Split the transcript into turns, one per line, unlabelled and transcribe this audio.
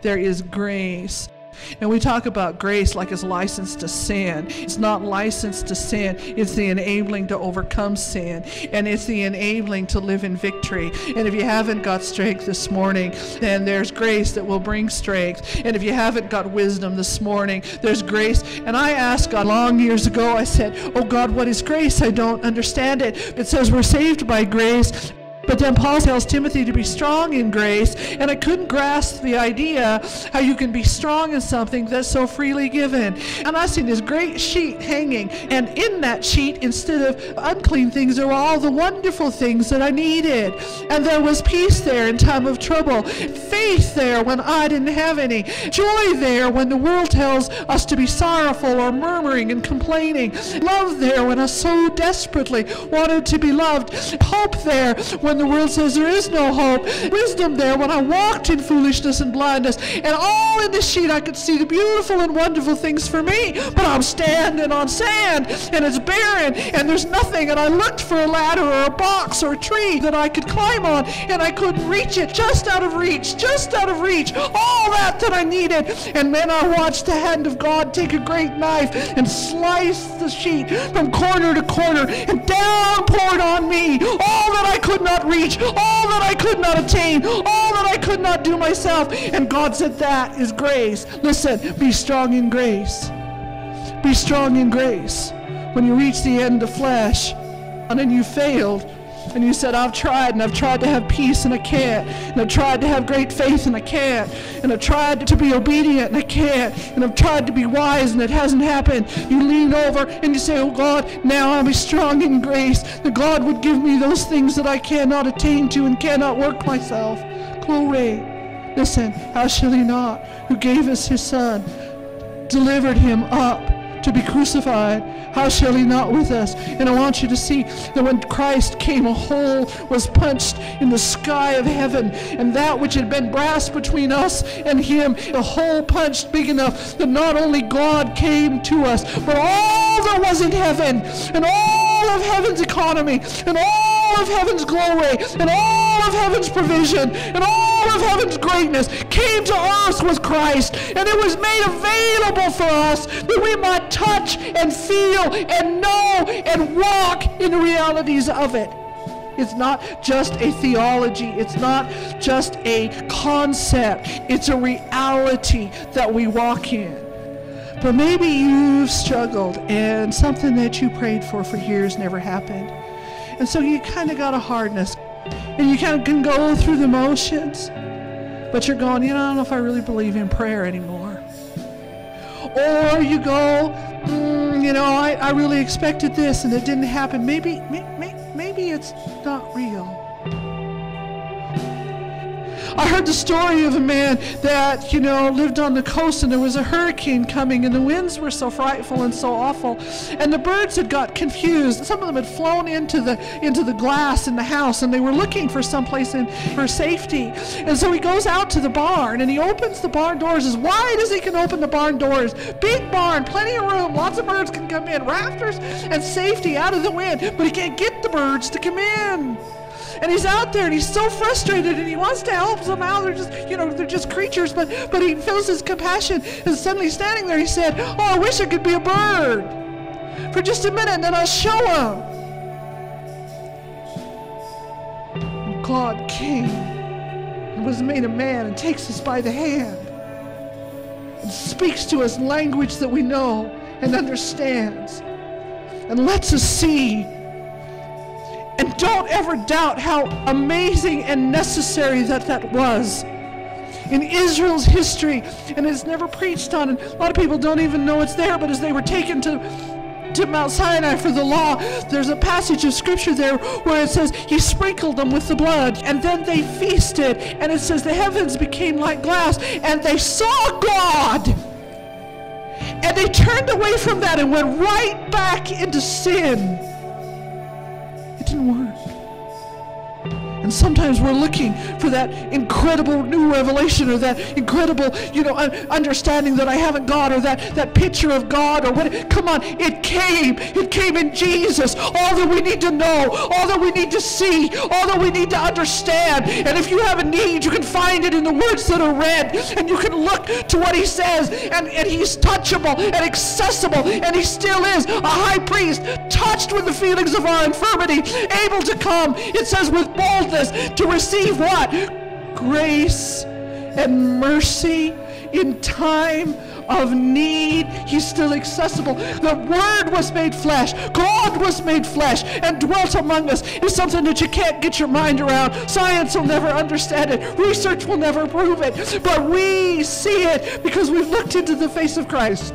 There is grace. And we talk about grace like it's licensed to sin. It's not licensed to sin. It's the enabling to overcome sin. And it's the enabling to live in victory. And if you haven't got strength this morning, then there's grace that will bring strength. And if you haven't got wisdom this morning, there's grace. And I asked God long years ago, I said, oh God, what is grace? I don't understand it. It says we're saved by grace. But then Paul tells Timothy to be strong in grace, and I couldn't grasp the idea how you can be strong in something that's so freely given. And I seen this great sheet hanging, and in that sheet, instead of unclean things, there were all the wonderful things that I needed. And there was peace there in time of trouble, faith there when I didn't have any, joy there when the world tells us to be sorrowful or murmuring and complaining, love there when I so desperately wanted to be loved, hope there when the world says there is no hope, wisdom there when I walked in foolishness and blindness, and all in this sheet I could see the beautiful and wonderful things for me, but I'm standing on sand, and it's barren, and there's nothing, and I looked for a ladder or a box or a tree that I could climb on, and I couldn't reach it, just out of reach, all that I needed. And then I watched the hand of God take a great knife and slice the sheet from corner to corner, and down poured on me all that I could not reach, all that I could not attain, all that I could not do myself. And God said, that is grace. Listen, be strong in grace. Be strong in grace. When you reach the end of flesh and then you failed, and you said, I've tried to have peace and I can't, and I've tried to have great faith and I can't, and I've tried to be obedient and I can't, and I've tried to be wise and it hasn't happened. You lean over and you say, oh God, now I'll be strong in grace, that God would give me those things that I cannot attain to and cannot work myself. Glory. Listen, how shall he not, who gave us his son, delivered him up to be crucified, how shall he not with us? And I want you to see that when Christ came, a hole was punched in the sky of heaven, and that which had been brass between us and him, a hole punched big enough that not only God came to us, but all that was in heaven, and all of heaven's economy, and all of heaven's glory, and all of heaven's provision, and all of heaven's greatness came to earth with Christ, and it was made available for us that we might touch and feel and know and walk in the realities of it. It's not just a theology. It's not just a concept. It's a reality that we walk in. But maybe you've struggled and something that you prayed for years never happened. And so you kind of got a hardness. And you kind of can go through the motions. But you're going, I don't know if I really believe in prayer anymore. Or you go, I really expected this and it didn't happen. Maybe it's not real. I heard the story of a man that, lived on the coast, and there was a hurricane coming, and the winds were so frightful and so awful, and the birds had got confused. Some of them had flown into the glass in the house, and they were looking for someplace for safety. And so he goes out to the barn, and he opens the barn doors as wide as he can open the barn doors. Big barn, plenty of room, lots of birds can come in, rafters and safety out of the wind, but he can't get the birds to come in. And he's out there and he's so frustrated and he wants to help somehow. They're just creatures, but he feels his compassion. And suddenly standing there, he said, oh, I wish I could be a bird for just a minute and then I'll show him. And God came and was made a man and takes us by the hand and speaks to us language that we know and understands and lets us see. And don't ever doubt how amazing and necessary that was in Israel's history. And it's never preached on, and a lot of people don't even know it's there. But as they were taken to Mount Sinai for the law, there's a passage of scripture there where it says he sprinkled them with the blood, and then they feasted, and it says the heavens became like glass, and they saw God. And they turned away from that and went right back into sin. Didn't work. And sometimes we're looking for that incredible new revelation, or that incredible, understanding that I haven't got, or that picture of God, or what. Come on, it came in Jesus. All that we need to know, all that we need to see, all that we need to understand. And if you have a need, you can find it in the words that are read, and you can look to what he says, and he's touchable and accessible, and he still is a high priest, touched with the feelings of our infirmity, able to come, it says, with boldness to receive what? Grace and mercy in time of need. He's still accessible. The Word was made flesh. God was made flesh and dwelt among us. It's something that you can't get your mind around. Science will never understand it. Research will never prove it. But we see it because we've looked into the face of Christ.